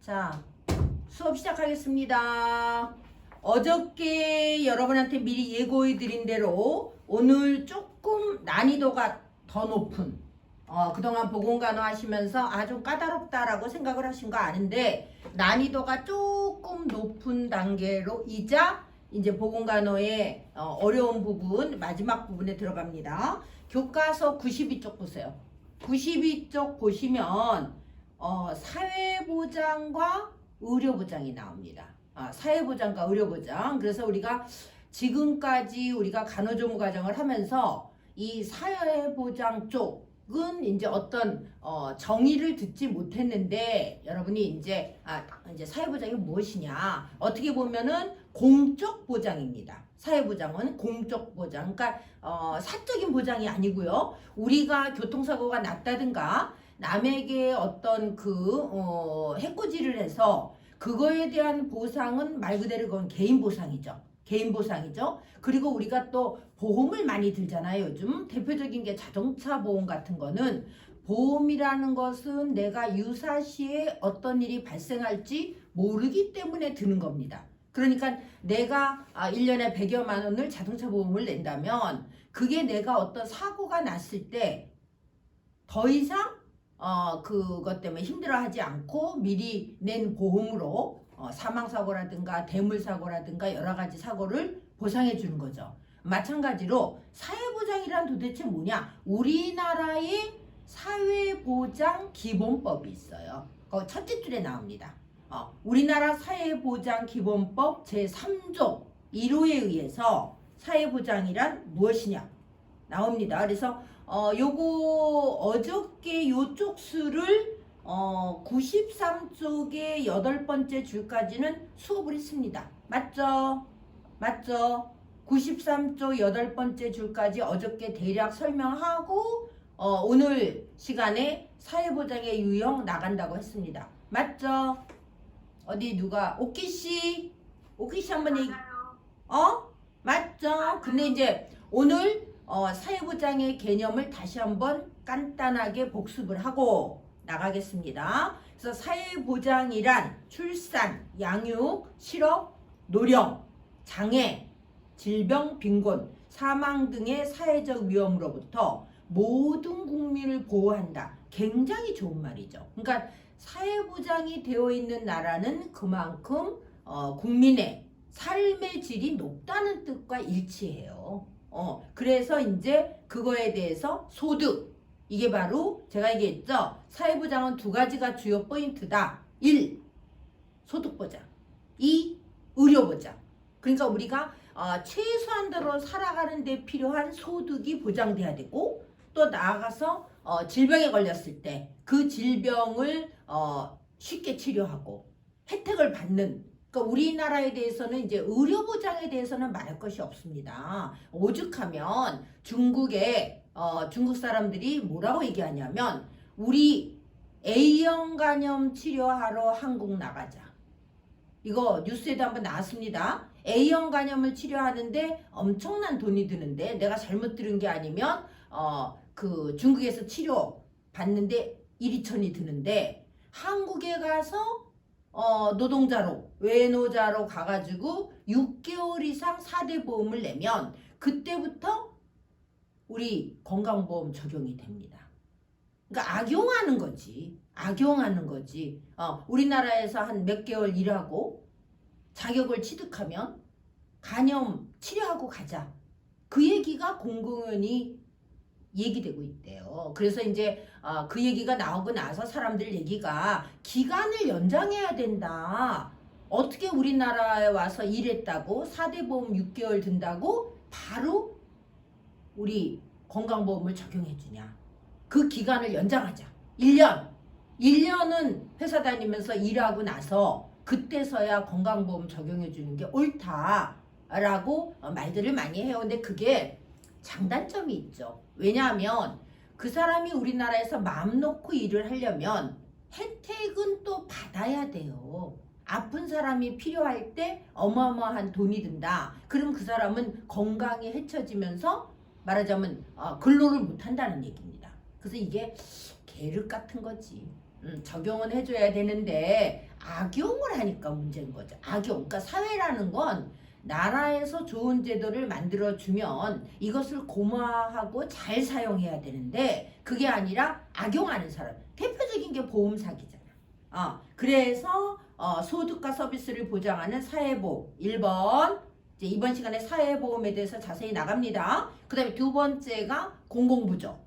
자, 수업 시작하겠습니다. 어저께 여러분한테 미리 예고해 드린 대로 오늘 조금 난이도가 더 높은 그동안 보건간호 하시면서 좀 까다롭다라고 생각을 하신 거 아는데 난이도가 조금 높은 단계로 이제 보건간호의 어려운 부분 마지막 부분에 들어갑니다. 교과서 92쪽 보세요. 92쪽 보시면 사회보장과 의료보장이 나옵니다. 사회보장과 의료보장. 그래서 우리가 지금까지 우리가 간호조무 과정을 하면서 이 사회보장 쪽은 이제 어떤 정의를 듣지 못했는데 여러분이 이제 사회보장이 무엇이냐? 어떻게 보면은 공적 보장입니다. 사회보장은 공적 보장. 그러니까 사적인 보장이 아니고요. 우리가 교통사고가 났다든가 남에게 어떤 해코지를 해서 그거에 대한 보상은 말 그대로 그건 개인 보상이죠. 개인 보상이죠. 그리고 우리가 또 보험을 많이 들잖아요. 요즘 대표적인 게 자동차 보험 같은 거는 보험이라는 것은 내가 유사시에 어떤 일이 발생할지 모르기 때문에 드는 겁니다. 그러니까 내가 1년에 100여만 원을 자동차 보험을 낸다면 그게 내가 어떤 사고가 났을 때 더 이상 그것 때문에 힘들어하지 않고 미리 낸 보험으로 사망사고라든가 대물사고라든가 여러가지 사고를 보상해 주는 거죠. 마찬가지로 사회보장이란 도대체 뭐냐? 우리나라의 사회보장기본법이 있어요. 첫째 줄에 나옵니다. 우리나라 사회보장기본법 제3조 1호에 의해서 사회보장이란 무엇이냐 나옵니다. 그래서 요거 어저께 요쪽 수를 93쪽의 8번째 줄까지는 수업을 했습니다. 맞죠? 맞죠? 93쪽 8번째 줄까지 어저께 대략 설명하고 오늘 시간에 사회보장의 유형 나간다고 했습니다. 맞죠? 어디 누가 오키씨 한번 얘기 맞죠? 근데 이제 오늘 사회보장의 개념을 다시 한번 간단하게 복습을 하고 나가겠습니다. 그래서 사회보장이란 출산, 양육, 실업, 노령, 장애, 질병, 빈곤, 사망 등의 사회적 위험으로부터 모든 국민을 보호한다. 굉장히 좋은 말이죠. 그러니까 사회보장이 되어 있는 나라는 그만큼 국민의 삶의 질이 높다는 뜻과 일치해요. 그래서 이제 그거에 대해서 소득, 이게 바로 제가 얘기했죠. 사회보장은 두 가지가 주요 포인트다. 1. 소득보장, 2. 의료보장. 그러니까 우리가 최소한대로 살아가는 데 필요한 소득이 보장돼야 되고 또 나아가서 질병에 걸렸을 때 그 질병을 쉽게 치료하고 혜택을 받는, 그러니까 우리나라에 대해서는 이제 의료보장에 대해서는 말할 것이 없습니다. 오죽하면 중국에 중국 사람들이 뭐라고 얘기하냐면 우리 A형 간염 치료하러 한국 나가자. 이거 뉴스에도 한번 나왔습니다. A형 간염을 치료하는데 엄청난 돈이 드는데 내가 잘못 들은 게 아니면 그 중국에서 치료 받는데 1, 2천이 드는데 한국에 가서 노동자로 외노자로 가가지고 6개월 이상 4대 보험을 내면 그때부터 우리 건강보험 적용이 됩니다. 그러니까 악용하는 거지. 악용하는 거지. 우리나라에서 한 몇 개월 일하고 자격을 취득하면 간염 치료하고 가자. 그 얘기가 공공연히 얘기되고 있대요. 그래서 이제 그 얘기가 나오고 나서 사람들 얘기가 기간을 연장해야 된다. 어떻게 우리나라에 와서 일했다고 4대 보험 6개월 든다고 바로 우리 건강보험을 적용해 주냐. 그 기간을 연장하자. 1년. 1년은 회사 다니면서 일하고 나서 그때서야 건강보험 적용해 주는 게 옳다라고 말들을 많이 해요. 근데 그게 장단점이 있죠. 왜냐하면 그 사람이 우리나라에서 마음 놓고 일을 하려면 혜택은 또 받아야 돼요. 아픈 사람이 필요할 때 어마어마한 돈이 든다. 그럼 그 사람은 건강이 해쳐지면서 말하자면 근로를 못 한다는 얘기입니다. 그래서 이게 계륵 같은 거지. 적용은 해줘야 되는데 악용을 하니까 문제인 거죠. 악용. 그러니까 사회라는 건 나라에서 좋은 제도를 만들어주면 이것을 고마워하고 잘 사용해야 되는데 그게 아니라 악용하는 사람. 대표적인 게 보험 사기잖아. 그래서 소득과 서비스를 보장하는 사회보험 1번. 이제 이번 시간에 사회보험에 대해서 자세히 나갑니다. 그 다음에 두 번째가 공공부조.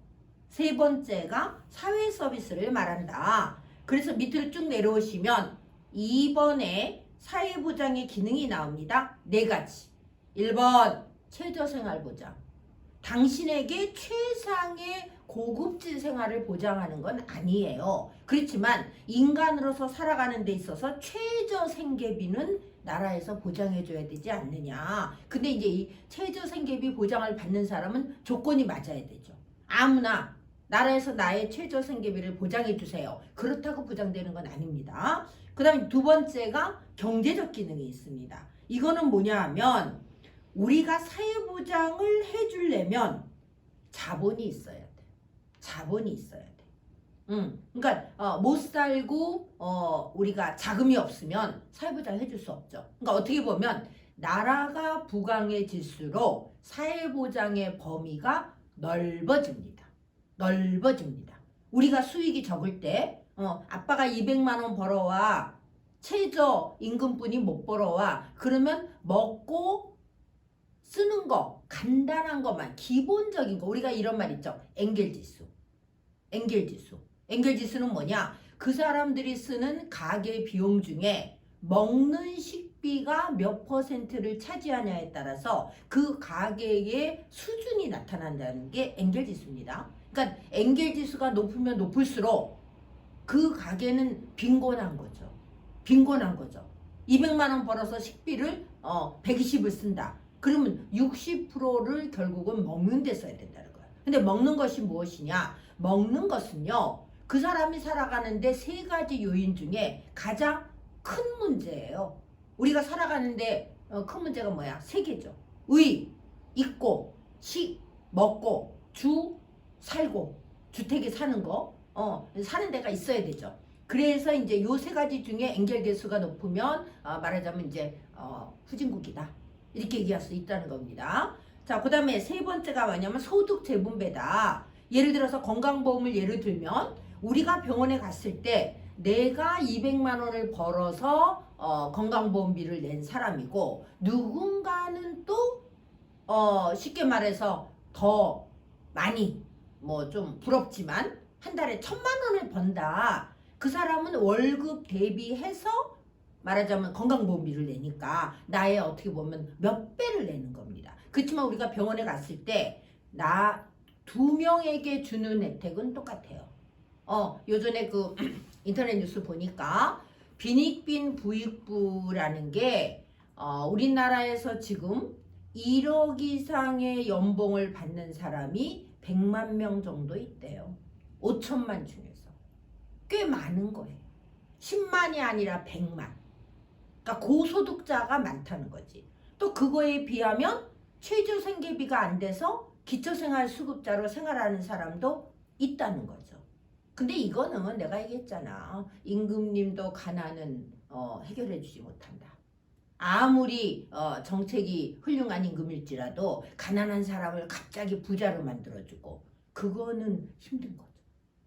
세 번째가 사회 서비스를 말한다. 그래서 밑으로 쭉 내려오시면 2번에 사회보장의 기능이 나옵니다. 네 가지. 1번 최저생활보장. 당신에게 최상의 고급진 생활을 보장하는 건 아니에요. 그렇지만 인간으로서 살아가는 데 있어서 최저생계비는 나라에서 보장해줘야 되지 않느냐. 근데 이제 이 최저생계비 보장을 받는 사람은 조건이 맞아야 되죠. 아무나 나라에서 나의 최저생계비를 보장해주세요. 그렇다고 보장되는 건 아닙니다. 그 다음에 두 번째가 경제적 기능이 있습니다. 이거는 뭐냐 하면 우리가 사회보장을 해주려면 자본이 있어야 돼. 자본이 있어야 돼. 그러니까 못 살고 우리가 자금이 없으면 사회보장 해줄 수 없죠. 그러니까 어떻게 보면 나라가 부강해질수록 사회보장의 범위가 넓어집니다. 넓어집니다. 우리가 수익이 적을 때 아빠가 200만 원 벌어와 최저 임금뿐이 못 벌어와 그러면 먹고 쓰는 거 간단한 것만 기본적인 거 우리가 이런 말 있죠. 엔겔지수. 엔겔지수. 엔겔지수는 뭐냐? 그 사람들이 쓰는 가계 비용 중에 먹는 식비가 몇 퍼센트를 차지하냐에 따라서 그 가계의 수준이 나타난다는 게 엔겔지수입니다. 그러니까 엔겔지수가 높으면 높을수록 그 가게는 빈곤한 거죠. 빈곤한 거죠. 200만 원 벌어서 식비를 120을 쓴다. 그러면 60%를 결국은 먹는 데 써야 된다는 거예요. 근데 먹는 것이 무엇이냐? 먹는 것은요. 그 사람이 살아가는데 세 가지 요인 중에 가장 큰 문제예요. 우리가 살아가는데 큰 문제가 뭐야? 세 개죠. 의, 입고, 식, 먹고, 주, 살고. 주택에 사는 거. 사는 데가 있어야 되죠. 그래서 이제 요 세 가지 중에 엔겔 개수가 높으면 말하자면 이제 후진국이다. 이렇게 얘기할 수 있다는 겁니다. 자, 그 다음에 세 번째가 뭐냐면 소득 재분배다. 예를 들어서 건강보험을 예를 들면 우리가 병원에 갔을 때 내가 200만 원을 벌어서 건강보험비를 낸 사람이고 누군가는 또 쉽게 말해서 더 많이 뭐 좀 부럽지만 한 달에 1,000만 원을 번다. 그 사람은 월급 대비해서 말하자면 건강보험비를 내니까 나의 어떻게 보면 몇 배를 내는 겁니다. 그렇지만 우리가 병원에 갔을 때 나 2명에게 주는 혜택은 똑같아요. 요전에 그 인터넷 뉴스 보니까 빈익빈 부익부라는 게 우리나라에서 지금 1억 이상의 연봉을 받는 사람이 100만 명 정도 있대요. 5천만 중에서. 꽤 많은 거예요. 10만이 아니라 100만. 그러니까 고소득자가 많다는 거지. 또 그거에 비하면 최저생계비가 안 돼서 기초생활수급자로 생활하는 사람도 있다는 거죠. 근데 이거는 내가 얘기했잖아. 임금님도 가난은 해결해 주지 못한다. 아무리 정책이 훌륭한 임금일지라도 가난한 사람을 갑자기 부자로 만들어주고 그거는 힘든 거죠.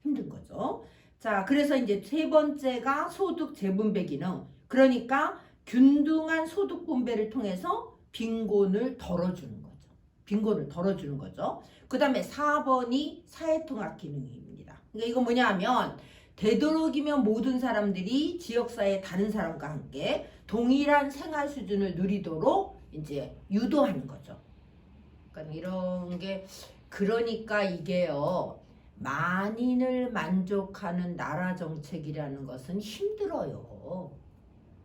힘든 거죠. 자, 그래서 이제 세 번째가 소득 재분배 기능. 그러니까 균등한 소득 분배를 통해서 빈곤을 덜어주는 거죠. 빈곤을 덜어주는 거죠. 그 다음에 4번이 사회통합 기능입니다. 그러니까 이거 뭐냐 하면 되도록이면 모든 사람들이 지역사회 다른 사람과 함께 동일한 생활 수준을 누리도록 이제 유도하는 거죠. 그러니까 이런 게 그러니까 이게요. 만인을 만족하는 나라 정책이라는 것은 힘들어요.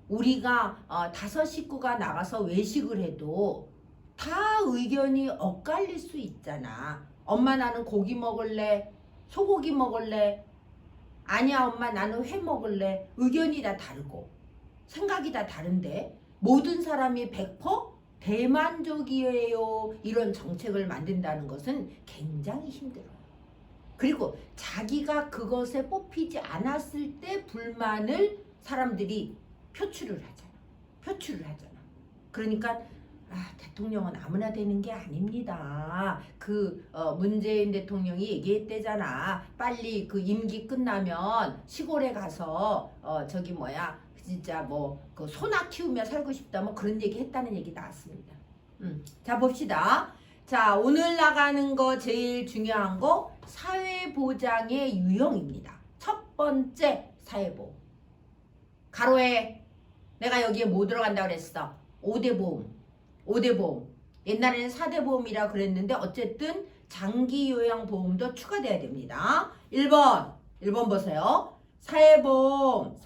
우리가 5 식구가 나가서 외식을 해도 다 의견이 엇갈릴 수 있잖아. 엄마 나는 고기 먹을래? 소고기 먹을래? 아니야 엄마 나는 회 먹을래? 의견이 다 다르고 생각이 다 다른데 모든 사람이 100% 대만족이에요. 이런 정책을 만든다는 것은 굉장히 힘들어요. 그리고 자기가 그것에 뽑히지 않았을 때 불만을 사람들이 표출을 하잖아. 그러니까 대통령은 아무나 되는 게 아닙니다. 문재인 대통령이 얘기했대잖아. 빨리 그 임기 끝나면 시골에 가서 진짜 그 소나 키우며 살고 싶다 뭐 그런 얘기 했다는 얘기 나왔습니다. 자 봅시다. 자 오늘 나가는 거 제일 중요한 거 사회보장의 유형입니다. 첫 번째 사회보험. 가로에 내가 여기에 뭐 들어간다고 그랬어? 5대 보험. 옛날에는 4대 보험이라 그랬는데 어쨌든 장기 요양 보험도 추가돼야 됩니다. 1번 보세요. 사회보험.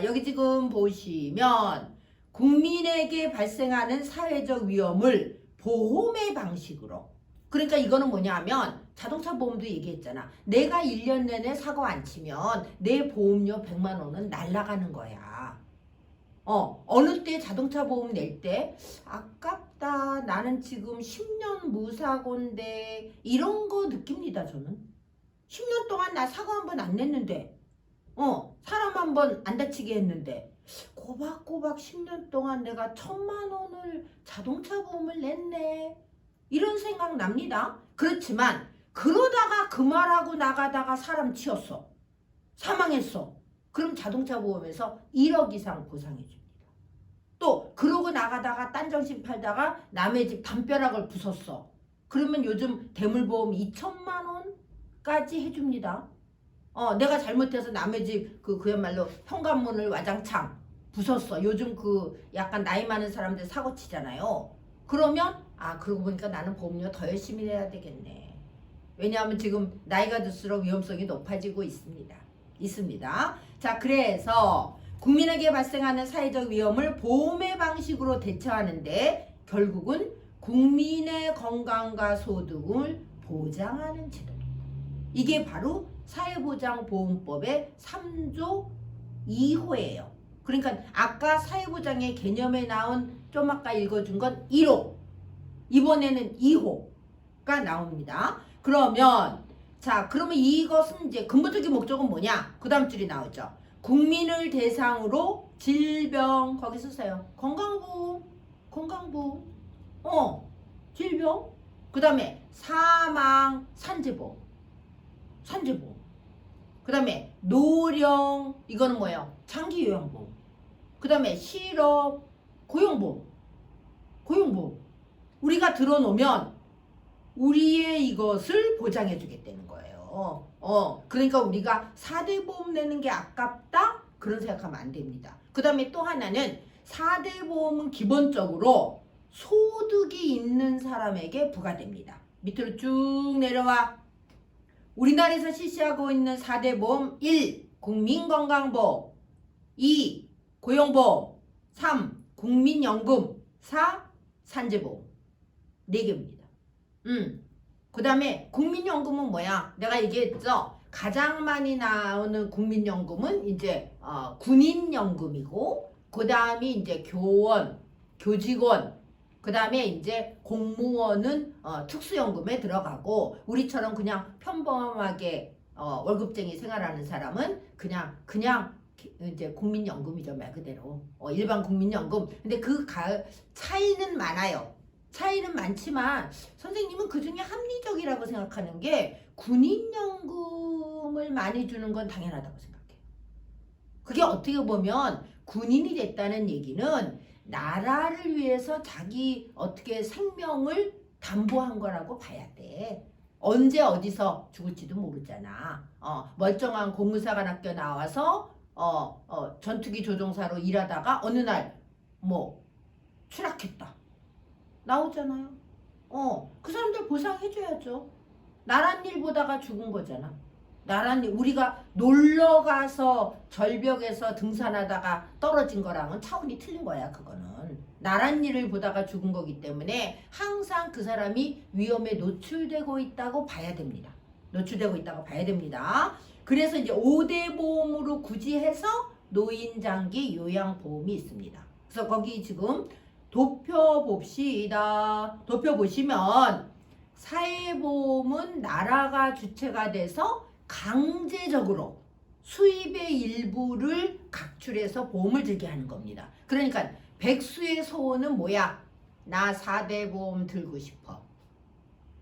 여기 지금 보시면 국민에게 발생하는 사회적 위험을 보험의 방식으로. 그러니까 이거는 뭐냐면 자동차 보험도 얘기했잖아. 내가 1년 내내 사고 안 치면 내 보험료 100만 원은 날라가는 거야. 어느 때 자동차 보험 낼 때 아깝다. 나는 지금 10년 무사고인데 이런 거 느낍니다. 저는 10년 동안 나 사고 한 번 안 냈는데 사람 한 번 안 다치게 했는데 꼬박꼬박 10년 동안 내가 1000만 원을 자동차 보험을 냈네. 이런 생각 납니다. 그렇지만 그러다가 그 말하고 나가다가 사람 치였어. 사망했어. 그럼 자동차 보험에서 1억 이상 보상해 줍니다. 또 그러고 나가다가 딴 정신 팔다가 남의 집 담벼락을 부쉈어. 그러면 요즘 대물보험 2천만 원까지 해줍니다. 내가 잘못해서 남의 집 그야말로 현관문을 와장창 부쉈어. 요즘 약간 나이 많은 사람들 사고 치잖아요. 그러면 그러고 보니까 나는 보험료 더 열심히 내야 되겠네. 왜냐하면 지금 나이가 들수록 위험성이 높아지고 있습니다. 자, 그래서 국민에게 발생하는 사회적 위험을 보험의 방식으로 대처하는데 결국은 국민의 건강과 소득을 보장하는 제도입니다. 이게 바로 사회보장보험법의 3조 2호예요. 그러니까 아까 사회보장의 개념에 나온 좀 아까 읽어준 건 1호, 이번에는 2호가 나옵니다. 그러면 이것은 이제 근본적인 목적은 뭐냐? 그 다음 줄이 나오죠. 국민을 대상으로 질병, 거기 쓰세요. 건강보험, 질병, 그 다음에 사망, 산재보험. 그 다음에 노령, 이거는 뭐예요? 장기요양보험. 그 다음에 실업, 고용보험. 우리가 들어놓으면 우리의 이것을 보장해 주겠다는 거예요. 그러니까 우리가 4대 보험 내는 게 아깝다? 그런 생각하면 안 됩니다. 그 다음에 또 하나는 4대 보험은 기본적으로 소득이 있는 사람에게 부과됩니다. 밑으로 쭉 내려와. 우리나라에서 실시하고 있는 4대 보험 1. 국민건강보험 2. 고용보험 3. 국민연금 4. 산재보험 4개입니다. 그 다음에 국민연금은 뭐야? 내가 얘기했죠. 가장 많이 나오는 국민연금은 이제 군인연금이고, 그 다음에 이제 교원, 교직원, 그 다음에 이제 공무원은 특수연금에 들어가고, 우리처럼 그냥 평범하게 월급쟁이 생활하는 사람은 그냥 이제 국민연금이죠. 말 그대로 일반 국민연금. 근데 차이는 많아요. 차이는 많지만 선생님은 그중에 합리적이라고 생각하는 게 군인연금을 많이 주는 건 당연하다고 생각해요. 그게 어떻게 보면 군인이 됐다는 얘기는 나라를 위해서 자기 어떻게 생명을 담보한 거라고 봐야 돼. 언제 어디서 죽을지도 모르잖아. 멀쩡한 공무사관학교 나와서 전투기 조종사로 일하다가 어느 날 추락했다. 나오잖아요. 그 사람들 보상해줘야죠. 나란 일 보다가 죽은 거잖아. 우리가 놀러가서 절벽에서 등산하다가 떨어진 거랑은 차원이 틀린 거야. 그거는 나란 일을 보다가 죽은 거기 때문에 항상 그 사람이 위험에 노출되고 있다고 봐야 됩니다. 그래서 이제 5대 보험으로 굳이 해서 노인장기 요양보험이 있습니다. 그래서 거기 지금 도표 봅시다. 도표 보시면 사회보험은 나라가 주체가 돼서 강제적으로 수입의 일부를 각출해서 보험을 들게 하는 겁니다. 그러니까 백수의 소원은 뭐야? 나 4대 보험 들고 싶어.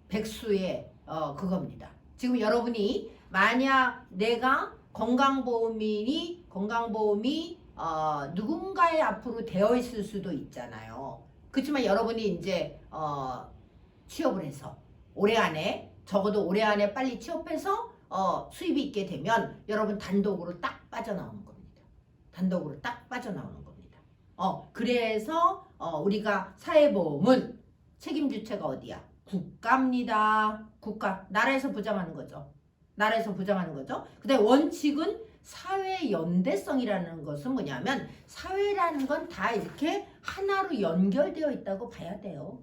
백수의 그겁니다. 지금 여러분이 만약 내가 건강보험이 누군가의 앞으로 되어 있을 수도 있잖아요. 그렇지만 여러분이 이제 취업을 해서 올해 안에 적어도 올해 안에 빨리 취업해서 수입이 있게 되면 여러분 단독으로 딱 빠져나오는 겁니다. 단독으로 딱 빠져나오는 겁니다. 그래서 우리가 사회보험은 책임 주체가 어디야? 국가입니다. 국가. 나라에서 보장하는 거죠. 나라에서 보장하는 거죠. 그다음에 원칙은 사회 연대성이라는 것은 뭐냐면 사회라는 건 다 이렇게 하나로 연결되어 있다고 봐야 돼요.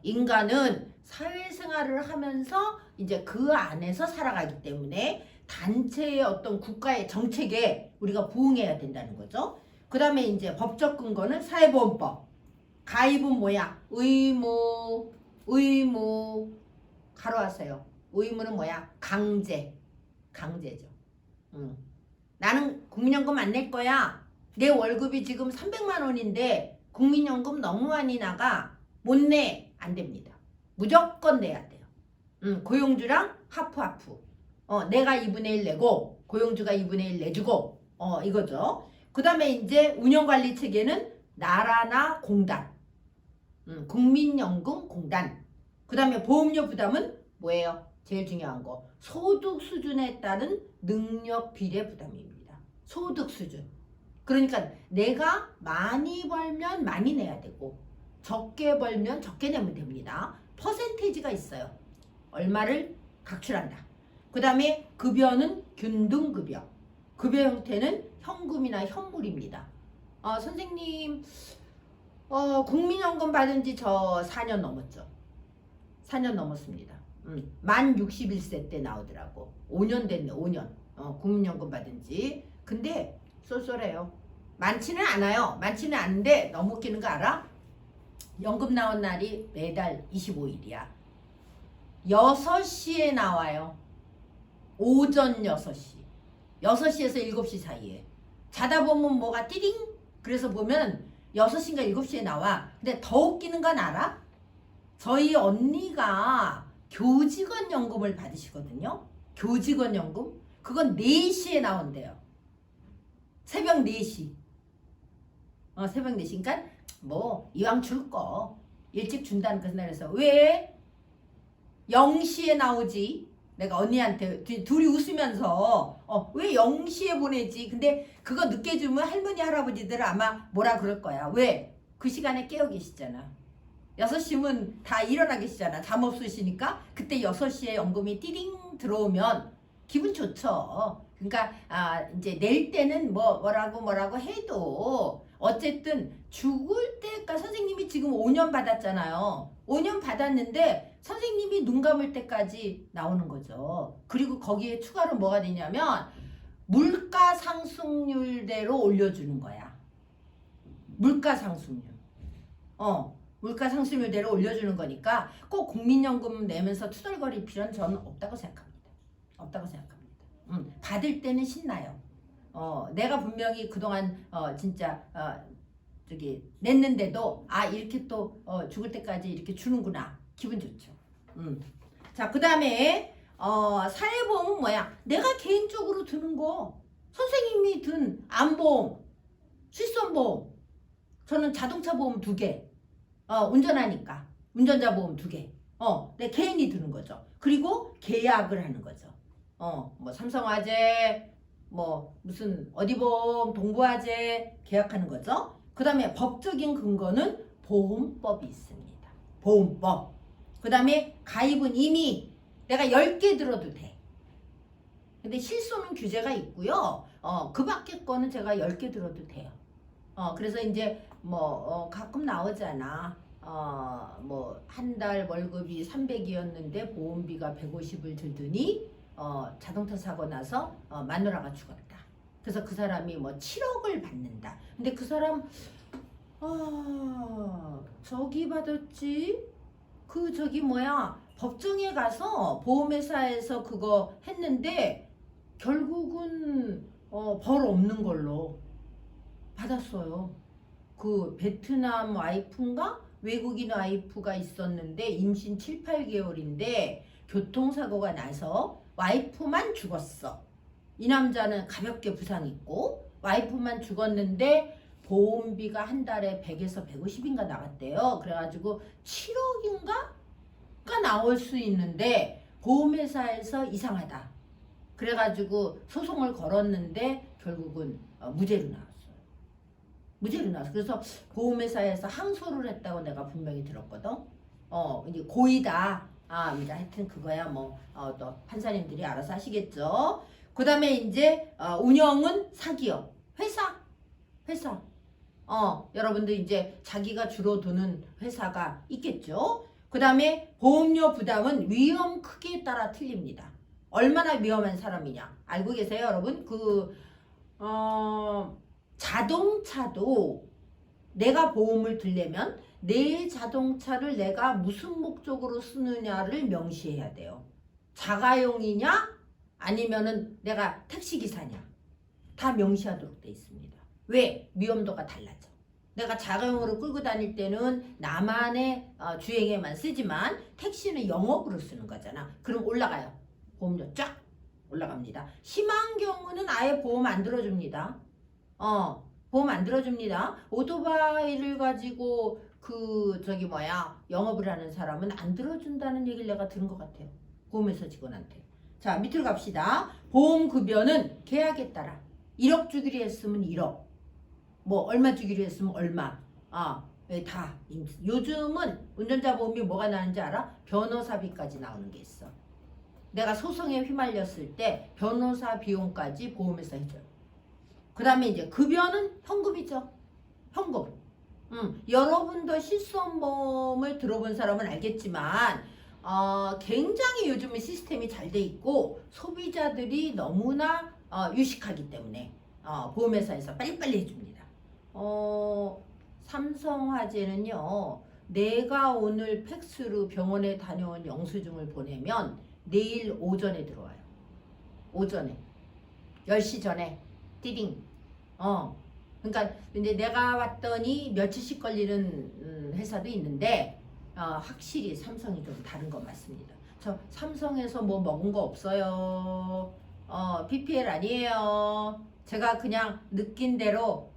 인간은 사회생활을 하면서 이제 그 안에서 살아가기 때문에 단체의 어떤 국가의 정책에 우리가 부응해야 된다는 거죠. 그 다음에 이제 법적 근거는 사회보험법. 가입은 뭐야? 의무. 가로하세요. 의무는 뭐야? 강제죠. 나는 국민연금 안 낼 거야. 내 월급이 지금 300만 원인데 국민연금 너무 많이 나가. 못 내. 안 됩니다. 무조건 내야 돼요. 고용주랑 하프하프. 내가 2분의 1 내고 고용주가 2분의 1 내주고 이거죠. 그 다음에 이제 운영관리 체계는 나라나 공단. 국민연금공단. 그 다음에 보험료 부담은 뭐예요? 제일 중요한 거. 소득 수준에 따른 능력 비례 부담입니다. 소득 수준. 그러니까 내가 많이 벌면 많이 내야 되고 적게 벌면 적게 내면 됩니다. 퍼센테이지가 있어요. 얼마를 각출한다. 그 다음에 급여는 균등급여. 급여 형태는 현금이나 현물입니다. 선생님 국민연금 받은 지 저 4년 넘었죠. 4년 넘었습니다. 만 61세 때 나오더라고. 5년 됐네. 5년. 국민연금 받은 지. 근데 쏠쏠해요. 많지는 않아요. 많지는 않은데 너무 웃기는 거 알아? 연금 나온 날이 매달 25일이야. 6시에 나와요. 오전 6시. 6시에서 7시 사이에. 자다 보면 뭐가 띠링? 그래서 보면 6시인가 7시에 나와. 근데 더 웃기는 건 알아? 저희 언니가 교직원 연금을 받으시거든요. 교직원 연금. 그건 4시에 나온대요. 새벽 4시. 새벽 4시. 그러니까 뭐 이왕 줄 거 일찍 준다는 그 날에서 왜 0시에 나오지? 내가 언니한테 둘이 웃으면서 왜 0시에 보내지? 근데 그거 늦게 주면 할머니 할아버지들 아마 뭐라 그럴 거야. 왜? 그 시간에 깨어 계시잖아. 6시면 다 일어나 계시잖아. 잠 없으시니까 그때 6시에 연금이 띠링 들어오면 기분 좋죠. 그러니까 이제 낼 때는 뭐라고 해도 어쨌든 죽을 때까지 선생님이 지금 5년 받았잖아요. 5년 받았는데 선생님이 눈 감을 때까지 나오는 거죠. 그리고 거기에 추가로 뭐가 되냐면 물가 상승률대로 올려주는 거야. 물가 상승률. 물가 상승률대로 올려주는 거니까 꼭 국민연금 내면서 투덜거릴 필요는 저는 없다고 생각합니다. 받을 때는 신나요. 내가 분명히 그동안 진짜 냈는데도 이렇게 또 죽을 때까지 이렇게 주는구나. 기분 좋죠. 자, 그 다음에 사회보험은 뭐야? 내가 개인적으로 드는 거. 선생님이 든 안보험, 실손보험. 저는 자동차 보험 2개. 운전하니까 운전자 보험 2개. 내 개인이 드는 거죠. 그리고 계약을 하는 거죠. 뭐 삼성화재, 뭐 무슨 어디 보험, 동부화재 계약하는 거죠. 그 다음에 법적인 근거는 보험법이 있습니다. 보험법. 그 다음에 가입은 이미 내가 10개 들어도 돼. 근데 실손은 규제가 있고요. 그 밖에 거는 제가 10개 들어도 돼요. 그래서 이제 가끔 나오잖아. 뭐 한 달 월급이 300이었는데 보험비가 150을 들더니 자동차 사고 나서 마누라가 죽었다. 그래서 그 사람이 뭐 7억을 받는다. 근데 그 사람 저기 받았지. 법정에 가서 보험회사에서 그거 했는데 결국은 벌 없는 걸로 받았어요. 그 베트남 와이프인가 외국인 와이프가 있었는데 임신 7, 8개월인데 교통사고가 나서 와이프만 죽었어. 이 남자는 가볍게 부상 있고 와이프만 죽었는데 보험비가 한 달에 100에서 150인가 나갔대요. 그래가지고 7억인가가 나올 수 있는데 보험회사에서 이상하다. 그래가지고 소송을 걸었는데 결국은 무죄로 나왔어요. 무죄로 나왔어. 그래서 보험회사에서 항소를 했다고 내가 분명히 들었거든. 이제 고의다. 이제 하여튼 그거야 뭐 또 판사님들이 알아서 하시겠죠. 그 다음에 이제 운영은 사기업, 회사. 여러분들 이제 자기가 주로 두는 회사가 있겠죠. 그 다음에 보험료 부담은 위험 크기에 따라 틀립니다. 얼마나 위험한 사람이냐 알고 계세요, 여러분? 자동차도 내가 보험을 들려면 내 자동차를 내가 무슨 목적으로 쓰느냐를 명시해야 돼요. 자가용이냐 아니면은 내가 택시기사냐 다 명시하도록 돼 있습니다. 왜? 위험도가 달라져. 내가 자가용으로 끌고 다닐 때는 나만의 주행에만 쓰지만 택시는 영업으로 쓰는 거잖아. 그럼 올라가요. 보험료 쫙 올라갑니다. 심한 경우는 아예 보험 안 들어줍니다. 보험 안 들어줍니다. 오토바이를 가지고 영업을 하는 사람은 안 들어준다는 얘기를 내가 들은 것 같아요. 보험회사 직원한테. 자, 밑으로 갑시다. 보험급여는 계약에 따라 1억 주기로 했으면 1억, 뭐 얼마 주기로 했으면 얼마. 다 요즘은 운전자 보험이 뭐가 나는지 알아? 변호사비까지 나오는 게 있어. 내가 소송에 휘말렸을 때 변호사 비용까지 보험회사 해줘요. 그 다음에 이제 급여는 현금이죠. 현금. 여러분도 실손보험을 들어본 사람은 알겠지만 굉장히 요즘은 시스템이 잘 돼 있고 소비자들이 너무나 유식하기 때문에 보험회사에서 빨리빨리 해줍니다. 삼성화재는요, 내가 오늘 팩스로 병원에 다녀온 영수증을 보내면 내일 오전에 들어와요. 오전에 10시 전에 띠링. 그러니까 이제 내가 봤더니 며칠씩 걸리는 회사도 있는데 확실히 삼성이 좀 다른 것 같습니다. 저 삼성에서 뭐 먹은 거 없어요. PPL 아니에요. 제가 그냥 느낀 대로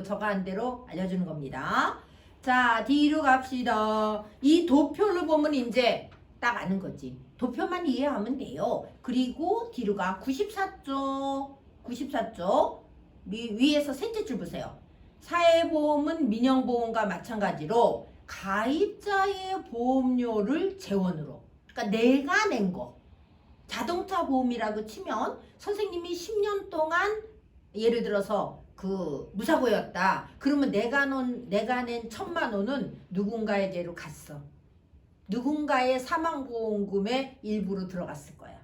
저거 한 대로 알려주는 겁니다. 자, 뒤로 갑시다. 이 도표를 보면 이제 딱 아는 거지. 도표만 이해하면 돼요. 그리고 뒤로 가 94쪽 위에서 셋째 줄 보세요. 사회보험은 민영보험과 마찬가지로 가입자의 보험료를 재원으로, 그러니까 내가 낸 거, 자동차 보험이라고 치면 선생님이 10년 동안 예를 들어서 무사고였다. 그러면 내가 낸 1,000만 원은 누군가에게로 갔어. 누군가의 사망보험금의 일부로 들어갔을 거야.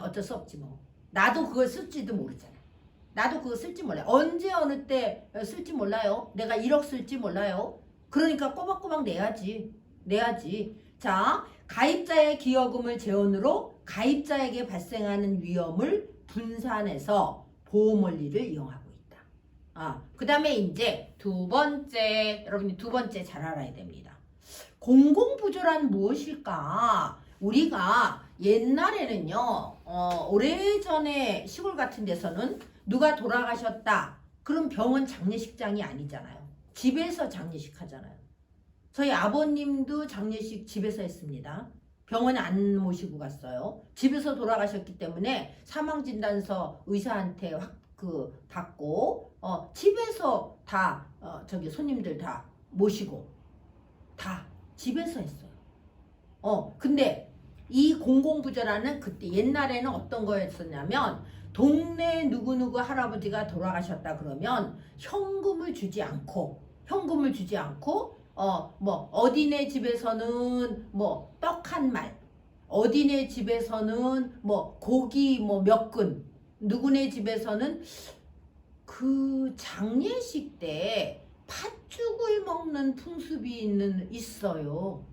어쩔 수 없지 뭐. 나도 그걸 쓸지도 모르잖아. 나도 그거 쓸지 몰라요. 언제 어느 때 쓸지 몰라요. 내가 1억 쓸지 몰라요. 그러니까 꼬박꼬박 내야지. 자, 가입자의 기여금을 재원으로 가입자에게 발생하는 위험을 분산해서 보험 원리를 이용하고 있다. 그 다음에 이제 두 번째, 여러분이 두 번째 잘 알아야 됩니다. 공공부조란 무엇일까? 우리가 옛날에는요, 오래전에 시골 같은 데서는 누가 돌아가셨다. 그럼 병원 장례식장이 아니잖아요. 집에서 장례식 하잖아요. 저희 아버님도 장례식 집에서 했습니다. 병원에 안 모시고 갔어요. 집에서 돌아가셨기 때문에 사망진단서 의사한테 받고 집에서 다 손님들 다 모시고 다 집에서 했어요. 근데 이 공공부조라는 그때 옛날에는 어떤 거였었냐면 동네 누구누구 할아버지가 돌아가셨다 그러면 현금을 주지 않고 뭐 어디네 집에서는 뭐 떡 한 말, 어디네 집에서는 뭐 고기 뭐 몇 근, 누구네 집에서는 그 장례식 때 팥죽을 먹는 풍습이 있어요.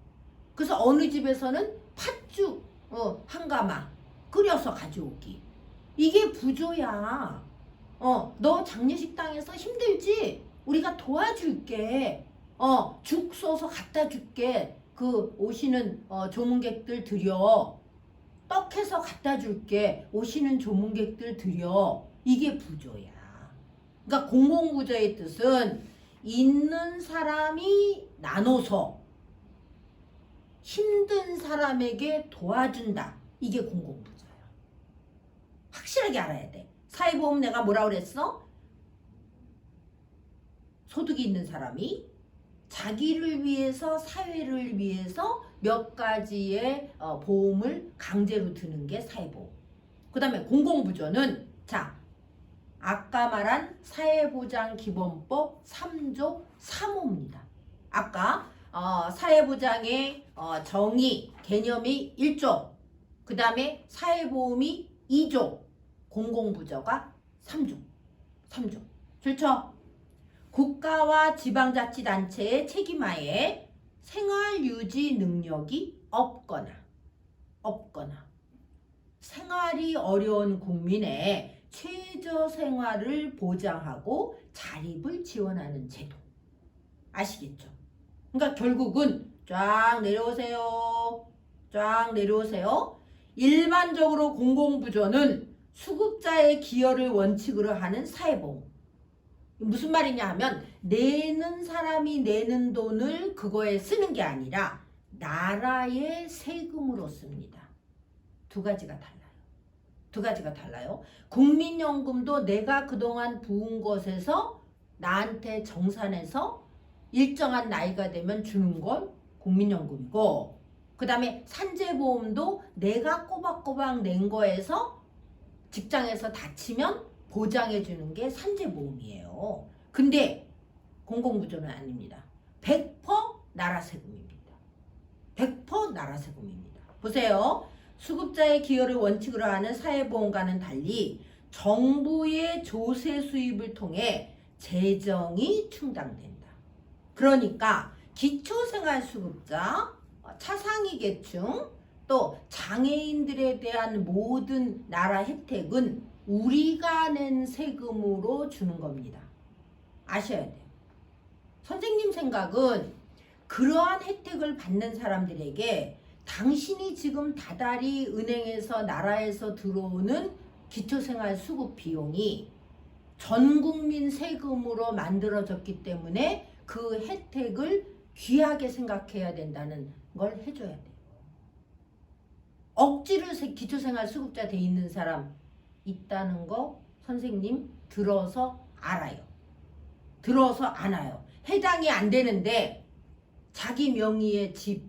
그래서 어느 집에서는 팥죽 한 가마 끓여서 가져오기. 이게 부조야. 너 장례식당에서 힘들지? 우리가 도와줄게. 죽 써서 갖다 줄게. 그 오시는 조문객들 드려. 떡해서 갖다 줄게. 오시는 조문객들 드려. 이게 부조야. 그러니까 공공부조의 뜻은 있는 사람이 나눠서 힘든 사람에게 도와준다. 이게 공공부조야. 확실하게 알아야 돼. 사회보험 내가 뭐라 그랬어? 소득이 있는 사람이 자기를 위해서 사회를 위해서 몇 가지의 보험을 강제로 드는 게 사회보험. 그 다음에 공공부조는 자 아까 말한 사회보장기본법 3조 3호입니다. 아까 사회보장의 정의 개념이 1조 그 다음에 사회보험이 2조 공공부조가 3조 좋죠? 국가와 지방자치단체의 책임하에 생활유지 능력이 없거나 생활이 어려운 국민의 최저생활을 보장하고 자립을 지원하는 제도. 아시겠죠? 그러니까 결국은 쫙 내려오세요. 일반적으로 공공부조는 수급자의 기여를 원칙으로 하는 사회보험. 무슨 말이냐 하면 내는 사람이 내는 돈을 그거에 쓰는 게 아니라 나라의 세금으로 씁니다. 두 가지가 달라요. 국민연금도 내가 그동안 부은 것에서 나한테 정산해서 일정한 나이가 되면 주는 건 국민연금이고 그 다음에 산재보험도 내가 꼬박꼬박 낸 거에서 직장에서 다치면 보장해 주는 게 산재보험이에요. 근데 공공부조는 아닙니다. 100% 나라 세금입니다. 100% 나라 세금입니다. 보세요. 수급자의 기여를 원칙으로 하는 사회보험과는 달리 정부의 조세 수입을 통해 재정이 충당된다. 그러니까 기초생활수급자, 차상위 계층, 또 장애인들에 대한 모든 나라 혜택은 우리가 낸 세금으로 주는 겁니다. 아셔야 돼요. 선생님 생각은 그러한 혜택을 받는 사람들에게 당신이 지금 다달이 은행에서 나라에서 들어오는 기초생활수급 비용이 전국민 세금으로 만들어졌기 때문에 그 혜택을 귀하게 생각해야 된다는 걸 해줘야 돼요. 억지로 기초생활수급자 돼 있는 사람 있다는 거 선생님 들어서 알아요. 해당이 안 되는데 자기 명의의 집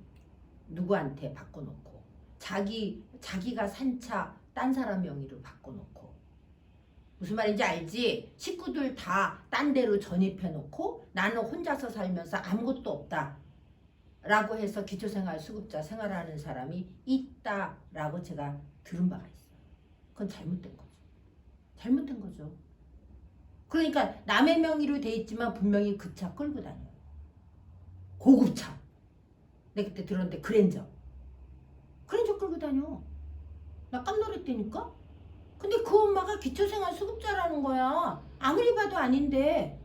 누구한테 바꿔놓고 자기가 산 차 딴 사람 명의로 바꿔놓고 무슨 말인지 알지? 식구들 다 딴 데로 전입해놓고 나는 혼자서 살면서 아무것도 없다 라고 해서 기초생활수급자 생활하는 사람이 있다라고 제가 들은 바가 있어요. 그건 잘못된 거죠. 그러니까 남의 명의로 돼 있지만 분명히 그 차 끌고 다녀요. 고급차. 내가 그때 들었는데 그랜저 끌고 다녀. 나 깜놀했다니까. 근데 그 엄마가 기초생활수급자라는 거야. 아무리 봐도 아닌데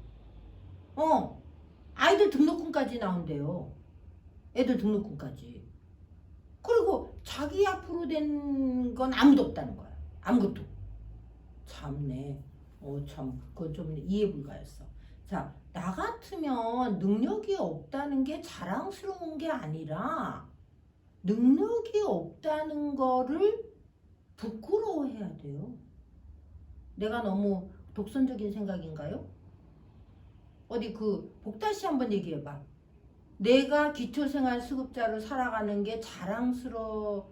아이들 등록금까지 나온대요. 애들 등록금까지. 그리고 자기 앞으로 된 건 아무도 없다는 거야. 아무것도. 참네. 참 그건 좀 이해 불가였어. 자, 나 같으면 능력이 없다는 게 자랑스러운 게 아니라 능력이 없다는 거를 부끄러워해야 돼요. 내가 너무 독선적인 생각인가요? 어디 복다시 한번 얘기해봐. 내가 기초생활수급자로 살아가는 게 자랑스러울까요?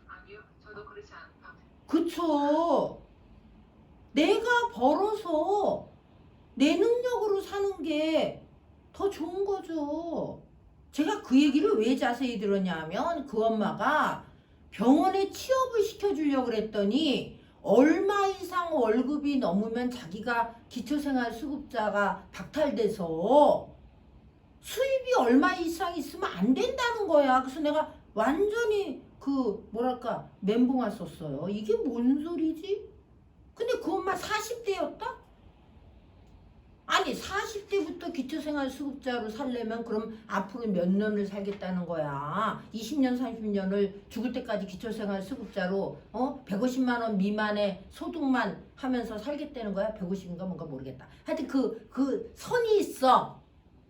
아니요, 저도 그렇지 않다. 그쵸. 내가 벌어서 내 능력으로 사는 게 더 좋은 거죠. 제가 그 얘기를 왜 자세히 들었냐 하면 그 엄마가 병원에 취업을 시켜주려고 그랬더니 얼마 이상 월급이 넘으면 자기가 기초생활수급자가 박탈돼서 수입이 얼마 이상 있으면 안 된다는 거야. 그래서 내가 완전히 그 뭐랄까 멘붕 왔었어요. 이게 뭔 소리지? 근데 그 엄마 40대였다? 아니 40대부터 기초생활수급자로 살려면 그럼 앞으로 몇 년을 살겠다는 거야. 20년 30년을 죽을 때까지 기초생활수급자로 150만 원 미만의 소득만 하면서 살겠다는 거야. 150인가 뭔가 모르겠다. 하여튼 그 선이 있어.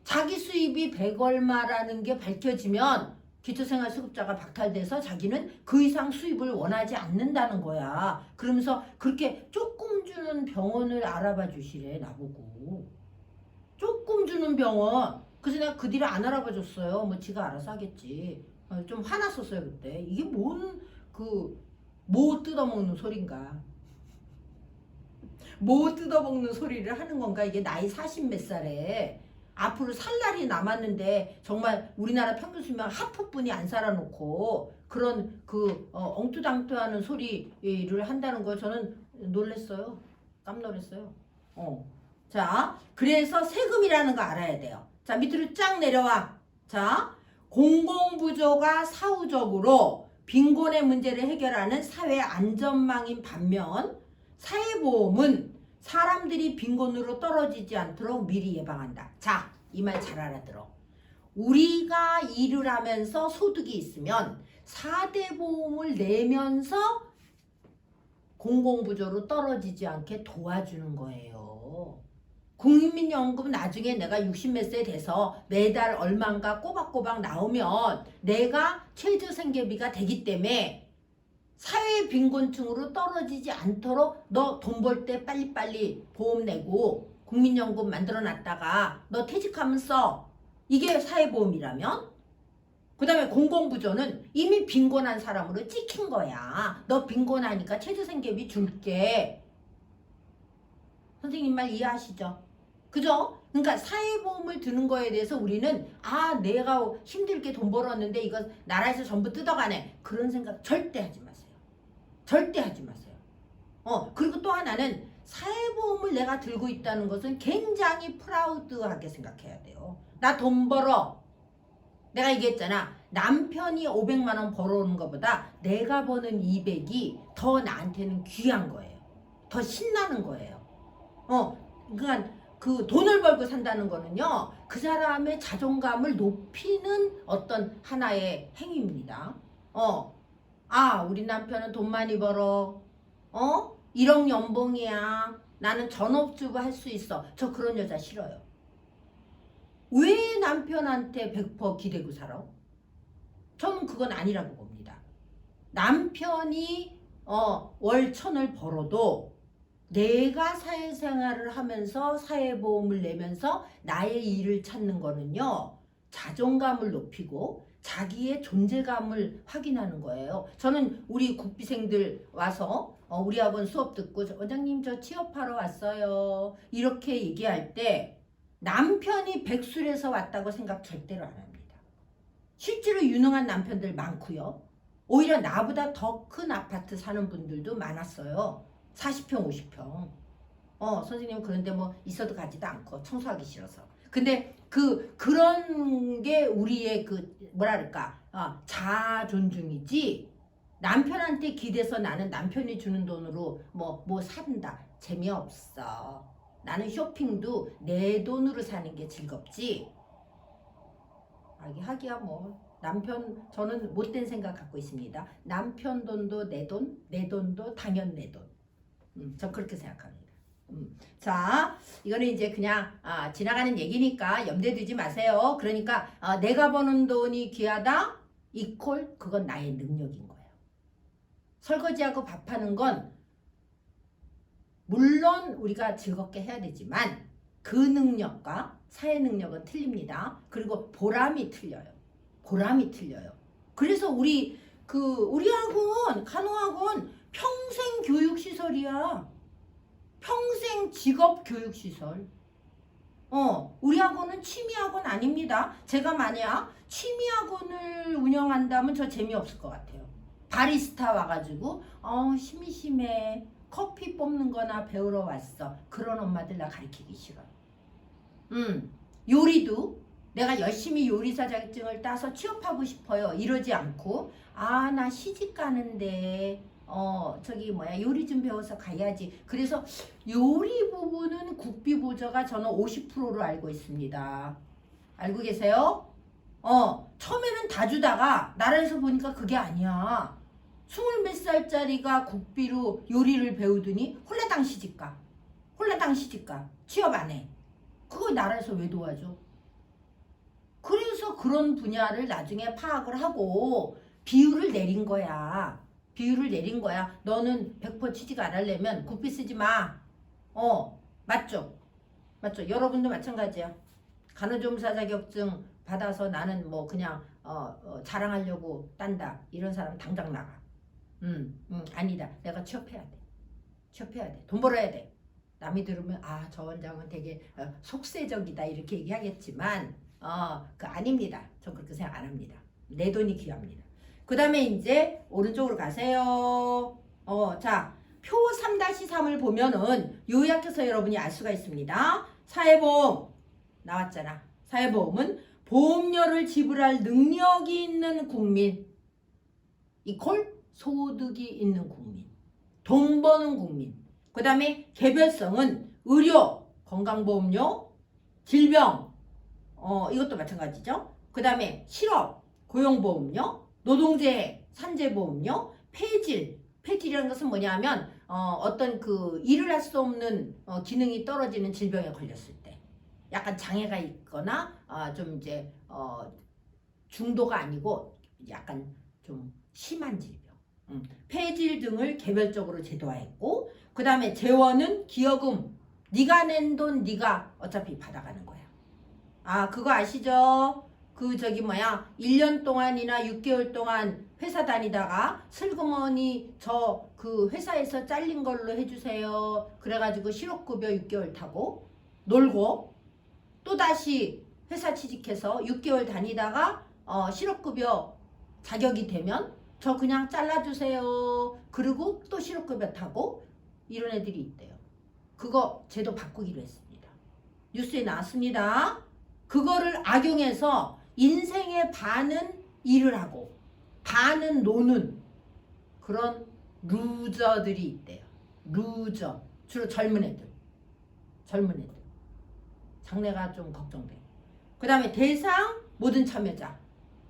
자기 수입이 100 얼마라는 게 밝혀지면 기초생활수급자가 박탈돼서 자기는 그 이상 수입을 원하지 않는다는 거야. 그러면서 그렇게 조금 주는 병원을 알아봐 주시래 나보고. 조금 주는 병원. 그래서 내가 그 뒤로 안 알아봐 줬어요. 뭐 지가 알아서 하겠지. 좀 화났었어요 그때. 이게 뭐 뜯어먹는 소린가. 뭐 뜯어먹는 소리를 하는 건가. 이게 나이 40 몇 살에 앞으로 살 날이 남았는데 정말 우리나라 평균 수명 하프뿐이 안 살아놓고 그런 엉투당투하는 소리를 한다는 거 저는 놀랬어요. 깜놀했어요. 자, 그래서 세금이라는 거 알아야 돼요. 자, 밑으로 쫙 내려와. 자, 공공부조가 사후적으로 빈곤의 문제를 해결하는 사회 안전망인 반면 사회보험은 사람들이 빈곤으로 떨어지지 않도록 미리 예방한다. 자, 이 말 잘 알아들어. 우리가 일을 하면서 소득이 있으면 4대 보험을 내면서 공공부조로 떨어지지 않게 도와주는 거예요. 국민연금 나중에 내가 60몇 세 돼서 매달 얼마인가 꼬박꼬박 나오면 내가 최저생계비가 되기 때문에 사회 빈곤층으로 떨어지지 않도록 너 돈 벌 때 빨리빨리 보험 내고 국민연금 만들어 놨다가 너 퇴직하면 써. 이게 사회보험이라면? 그 다음에 공공부조는 이미 빈곤한 사람으로 찍힌 거야. 너 빈곤하니까 최저생계비 줄게. 선생님 말 이해하시죠? 그죠? 그러니까 사회보험을 드는 거에 대해서 우리는 내가 힘들게 돈 벌었는데 이거 나라에서 전부 뜯어가네. 그런 생각 절대 하지 마세요. 절대 하지 마세요. 그리고 또 하나는 사회보험을 내가 들고 있다는 것은 굉장히 프라우드하게 생각해야 돼요. 나 돈 벌어. 내가 얘기했잖아. 남편이 500만 원 벌어오는 것보다 내가 버는 200이 더 나한테는 귀한 거예요. 더 신나는 거예요. 그러니까 그 돈을 벌고 산다는 거는요. 그 사람의 자존감을 높이는 어떤 하나의 행위입니다. 우리 남편은 돈 많이 벌어. 1억 연봉이야. 나는 전업주부 할 수 있어. 저 그런 여자 싫어요. 왜 남편한테 100% 기대고 살아? 저는 그건 아니라고 봅니다. 남편이 월 1,000을 벌어도 내가 사회생활을 하면서 사회보험을 내면서 나의 일을 찾는 거는요. 자존감을 높이고 자기의 존재감을 확인하는 거예요. 저는 우리 국비생들 와서 우리 학원 수업 듣고 원장님 저 취업하러 왔어요. 이렇게 얘기할 때 남편이 백술에서 왔다고 생각 절대로 안 합니다. 실제로 유능한 남편들 많고요. 오히려 나보다 더 큰 아파트 사는 분들도 많았어요. 40평 50평. 선생님 그런데 뭐 있어도 가지도 않고 청소하기 싫어서. 근데 그런 게 우리의 뭐랄까 자존중이지. 남편한테 기대서 나는 남편이 주는 돈으로 뭐 산다. 재미없어. 나는 쇼핑도 내 돈으로 사는 게 즐겁지. 하기야 뭐 저는 못된 생각 갖고 있습니다. 남편 돈도 내 돈, 내 돈도 당연 내 돈. 전 그렇게 생각합니다. 자, 이거는 이제 그냥 지나가는 얘기니까 염두에 두지 마세요. 그러니까 내가 버는 돈이 귀하다 이퀄 그건 나의 능력인 거예요. 설거지하고 밥하는 건 물론 우리가 즐겁게 해야 되지만 그 능력과 사회 능력은 틀립니다. 그리고 보람이 틀려요. 보람이 틀려요. 그래서 우리 학원 간호학원 평생 교육시설이야. 평생 직업교육시설. 우리 학원은 취미학원 아닙니다. 제가 만약 취미학원을 운영한다면 저 재미없을 것 같아요. 바리스타 와가지고 심심해. 커피 뽑는 거나 배우러 왔어. 그런 엄마들 나 가르치기 싫어. 요리도 내가 열심히 요리사 자격증을 따서 취업하고 싶어요. 이러지 않고 아, 나 시집 가는데 저기 뭐야 요리 좀 배워서 가야지. 그래서 요리 부분은 국비 보조가 저는 50%로 알고 있습니다. 알고 계세요? 처음에는 다 주다가 나라에서 보니까 그게 아니야. 20몇 살짜리가 국비로 요리를 배우더니 홀라당 시집가. 홀라당 시집가. 취업 안 해. 그거 나라에서 왜 도와줘? 그래서 그런 분야를 나중에 파악을 하고 비율을 내린 거야. 비율을 내린 거야. 너는 100% 취직 안 하려면 국비 쓰지 마. 맞죠? 맞죠? 여러분도 마찬가지야. 간호조무사 자격증 받아서 나는 뭐 그냥 자랑하려고 딴다. 이런 사람 당장 나가. 아니다. 내가 취업해야 돼. 취업해야 돼. 돈 벌어야 돼. 남이 들으면 아, 저 원장은 되게 속세적이다 이렇게 얘기하겠지만 그 아닙니다. 전 그렇게 생각 안 합니다. 내 돈이 귀합니다. 그 다음에 이제 오른쪽으로 가세요. 자, 표 3-3을 보면은 요약해서 여러분이 알 수가 있습니다. 사회보험 나왔잖아. 사회보험은 보험료를 지불할 능력이 있는 국민 이퀄 소득이 있는 국민, 돈 버는 국민. 그 다음에 개별성은 의료, 건강보험료, 질병, 이것도 마찬가지죠. 그 다음에 실업, 고용보험료, 노동재해, 산재보험료, 폐질. 폐질이라는 것은 뭐냐면 어떤 그 일을 할 수 없는 기능이 떨어지는 질병에 걸렸을 때, 약간 장애가 있거나 좀 이제 중도가 아니고 약간 좀 심한 질병. 폐질 등을 개별적으로 제도화했고, 그 다음에 재원은 기여금. 네가 낸 돈 네가 어차피 받아가는 거야. 아, 그거 아시죠? 그 저기 뭐야 1년 동안이나 6개월 동안 회사 다니다가 슬그머니 저 그 회사에서 잘린 걸로 해주세요. 그래가지고 실업급여 6개월 타고 놀고 또다시 회사 취직해서 6개월 다니다가 실업급여 자격이 되면 저 그냥 잘라주세요. 그리고 또 실업급여 타고 이런 애들이 있대요. 그거 제도 바꾸기로 했습니다. 뉴스에 나왔습니다. 그거를 악용해서 인생의 반은 일을 하고 반은 노는 그런 루저들이 있대요. 루저. 주로 젊은 애들. 젊은 애들. 장래가 좀 걱정돼. 그 다음에 대상 모든 참여자.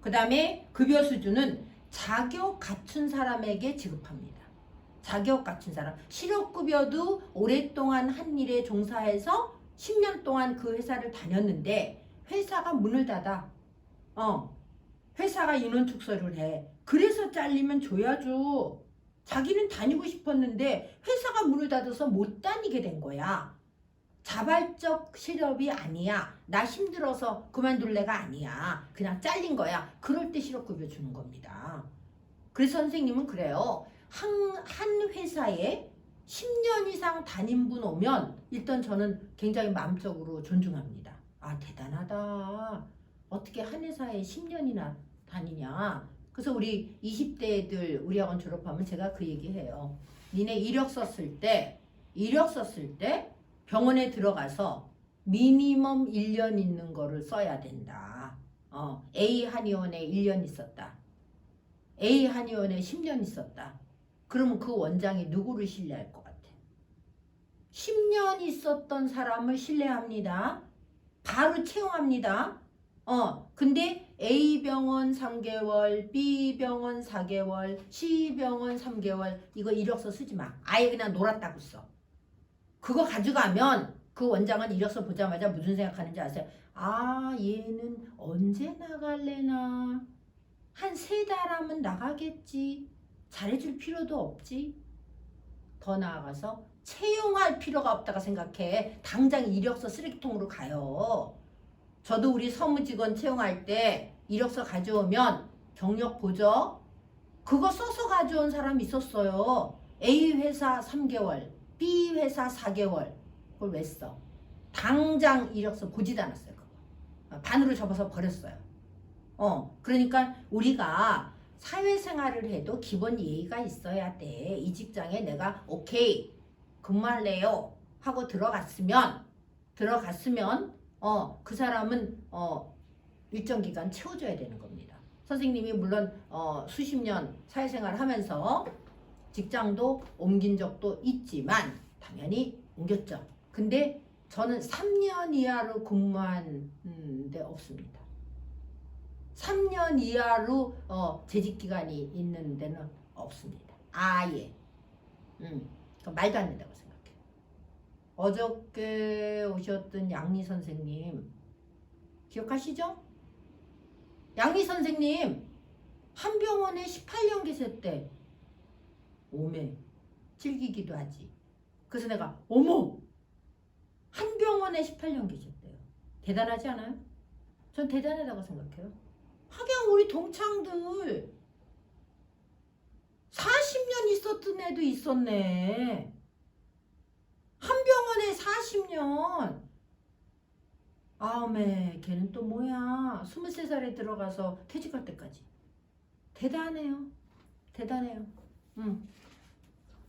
그 다음에 급여 수준은 자격 갖춘 사람에게 지급합니다. 자격 갖춘 사람. 실업급여도 오랫동안 한 일에 종사해서 10년 동안 그 회사를 다녔는데 회사가 문을 닫아. 회사가 인원 축소를 해. 그래서 잘리면 줘야죠. 자기는 다니고 싶었는데 회사가 문을 닫아서 못 다니게 된 거야. 자발적 실업이 아니야. 나 힘들어서 그만둘래가 아니야. 그냥 잘린 거야. 그럴 때 실업급여 주는 겁니다. 그래서 선생님은 그래요. 한 회사에 10년 이상 다닌 분 오면 일단 저는 굉장히 마음적으로 존중합니다. 아, 대단하다. 어떻게 한 회사에 10년이나 다니냐. 그래서 우리 20대 애들 우리 학원 졸업하면 제가 그 얘기해요. 니네 이력 썼을 때 병원에 들어가서 미니멈 1년 있는 거를 써야 된다. A 한의원에 1년 있었다. A 한의원에 10년 있었다. 그러면 그 원장이 누구를 신뢰할 것 같아? 10년 있었던 사람을 신뢰합니다. 바로 채용합니다. 근데 A병원 3개월, B병원 4개월, C병원 3개월 이거 이력서 쓰지 마. 아예 그냥 놀았다고 써. 그거 가져가면 그 원장은 이력서 보자마자 무슨 생각하는지 아세요? 아, 얘는 언제 나갈래나? 한 3달 하면 나가겠지. 잘해줄 필요도 없지. 더 나아가서 채용할 필요가 없다고 생각해. 당장 이력서 쓰레기통으로 가요. 저도 우리 서무직원 채용할 때 이력서 가져오면 경력 보죠. 그거 써서 가져온 사람 있었어요. A 회사 3개월, B 회사 4개월. 그걸 왜 써? 당장 이력서 보지도 않았어요. 그거. 반으로 접어서 버렸어요. 그러니까 우리가 사회생활을 해도 기본 예의가 있어야 돼. 이 직장에 내가 오케이 근무할래요 하고 들어갔으면 그 사람은 일정 기간 채워줘야 되는 겁니다. 선생님이 물론 수십 년 사회생활 하면서 직장도 옮긴 적도 있지만 당연히 옮겼죠. 근데 저는 3년 이하로 근무한 데 없습니다. 3년 이하로 재직 기간이 있는 데는 없습니다. 아예. 말도 안 된다고 생각해요. 어저께 오셨던 양리 선생님 기억하시죠? 양리 선생님 한 병원에 18년 계셨대. 오메 즐기기도 하지. 그래서 내가 어머 한 병원에 18년 계셨대요. 대단하지 않아요? 전 대단하다고 생각해요. 하긴 우리 동창들 40년 있었던 애도 있었네. 한 병원에 40년. 아메 걔는 또 뭐야 23살에 들어가서 퇴직할 때까지. 대단해요. 대단해요.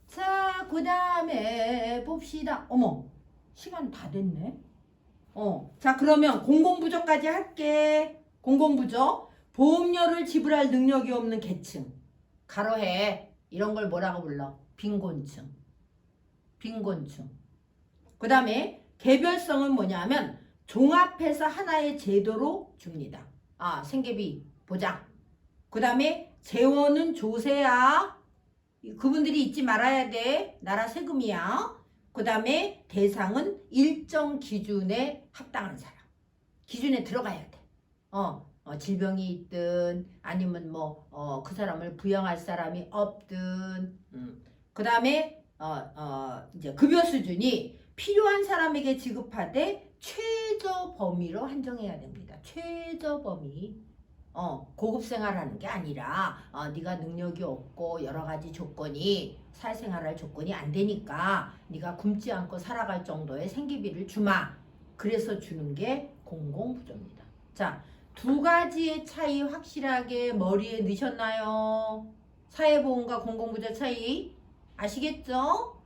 자, 그 다음에 봅시다. 어머 시간 다 됐네. 자 그러면 공공부조까지 할게. 공공부조 보험료를 지불할 능력이 없는 계층 가로해. 이런 걸 뭐라고 불러? 빈곤층. 빈곤층. 그 다음에 개별성은 뭐냐면 종합해서 하나의 제도로 줍니다. 생계비 보장. 그 다음에 재원은 조세야. 그분들이 잊지 말아야 돼. 나라 세금이야. 그 다음에 대상은 일정 기준에 합당한 사람. 기준에 들어가야 돼. 질병이 있든 아니면 그 사람을 부양할 사람이 없든. 그 다음에 이제 급여 수준이 필요한 사람에게 지급하되 최저 범위로 한정해야 됩니다. 최저 범위. 고급 생활하는 게 아니라 네가 능력이 없고 여러 가지 조건이 사회생활할 조건이 안 되니까 네가 굶지 않고 살아갈 정도의 생계비를 주마. 그래서 주는 게 공공부조입니다. 자, 두 가지의 차이 확실하게 머리에 넣으셨나요? 사회보험과 공공부조 차이 아시겠죠?